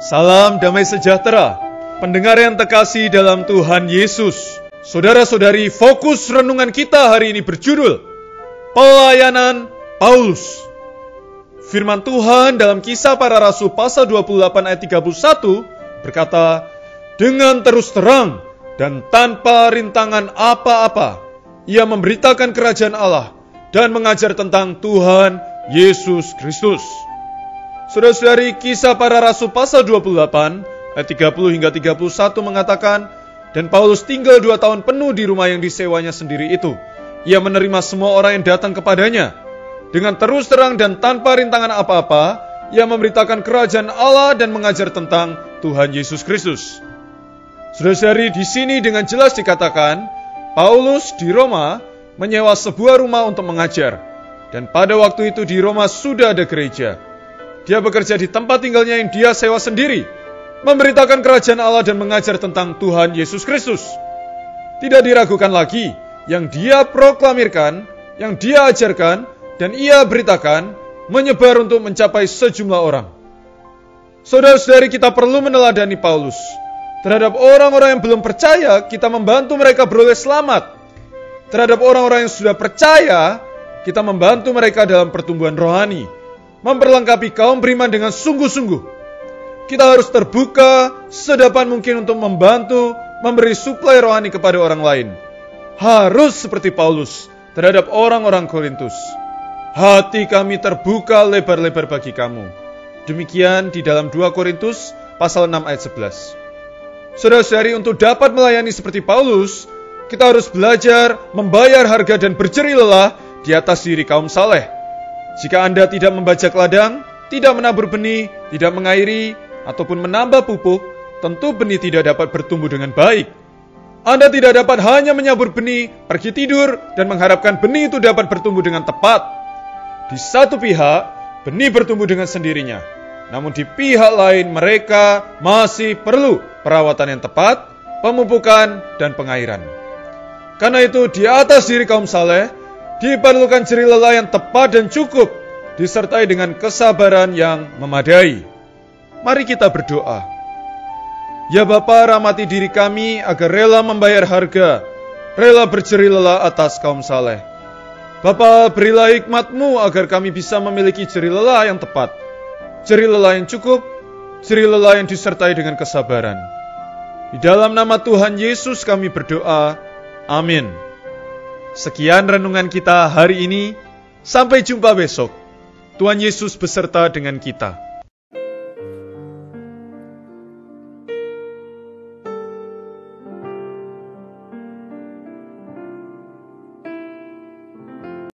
Salam damai sejahtera, pendengar yang terkasih dalam Tuhan Yesus. Saudara-saudari, fokus renungan kita hari ini berjudul Pelayanan Paulus. Firman Tuhan dalam Kisah Para Rasul pasal 28 ayat 31 berkata, dengan terus terang dan tanpa rintangan apa-apa, ia memberitakan kerajaan Allah dan mengajar tentang Tuhan Yesus Kristus. Saudara-saudari, Kisah Para Rasul pasal 28 ayat 30 hingga 31 mengatakan, dan Paulus tinggal 2 tahun penuh di rumah yang disewanya sendiri itu. Ia menerima semua orang yang datang kepadanya. Dengan terus terang dan tanpa rintangan apa-apa, ia memberitakan kerajaan Allah dan mengajar tentang Tuhan Yesus Kristus. Saudara-saudari, di sini dengan jelas dikatakan, Paulus di Roma menyewa sebuah rumah untuk mengajar. Dan pada waktu itu di Roma sudah ada gereja. Dia bekerja di tempat tinggalnya yang dia sewa sendiri, memberitakan kerajaan Allah dan mengajar tentang Tuhan Yesus Kristus. Tidak diragukan lagi, yang dia proklamirkan, yang dia ajarkan, dan ia beritakan, menyebar untuk mencapai sejumlah orang. Saudara-saudari, kita perlu meneladani Paulus. Terhadap orang-orang yang belum percaya, kita membantu mereka beroleh selamat. Terhadap orang-orang yang sudah percaya, kita membantu mereka dalam pertumbuhan rohani, memperlengkapi kaum beriman dengan sungguh-sungguh. Kita harus terbuka sedapat mungkin untuk membantu, memberi suplai rohani kepada orang lain. Harus seperti Paulus terhadap orang-orang Korintus. Hati kami terbuka lebar-lebar bagi kamu. Demikian di dalam 2 Korintus pasal 6 ayat 11. Saudara-saudari, untuk dapat melayani seperti Paulus, kita harus belajar membayar harga dan berjerih lelah di atas diri kaum saleh. Jika Anda tidak membajak ladang, tidak menabur benih, tidak mengairi, ataupun menambah pupuk, tentu benih tidak dapat bertumbuh dengan baik. Anda tidak dapat hanya menyabur benih, pergi tidur, dan mengharapkan benih itu dapat bertumbuh dengan tepat. Di satu pihak, benih bertumbuh dengan sendirinya. Namun di pihak lain, mereka masih perlu perawatan yang tepat, pemupukan, dan pengairan. Karena itu, di atas diri kaum saleh, diperlukan jerih lelah yang tepat dan cukup, disertai dengan kesabaran yang memadai. Mari kita berdoa. Ya Bapa, rahmati diri kami agar rela membayar harga, rela berjerih lelah atas kaum saleh. Bapa, berilah hikmat-Mu agar kami bisa memiliki jerih lelah yang tepat, jerih lelah yang cukup, jerih lelah yang disertai dengan kesabaran. Di dalam nama Tuhan Yesus kami berdoa. Amin. Sekian renungan kita hari ini. Sampai jumpa besok. Tuhan Yesus beserta dengan kita.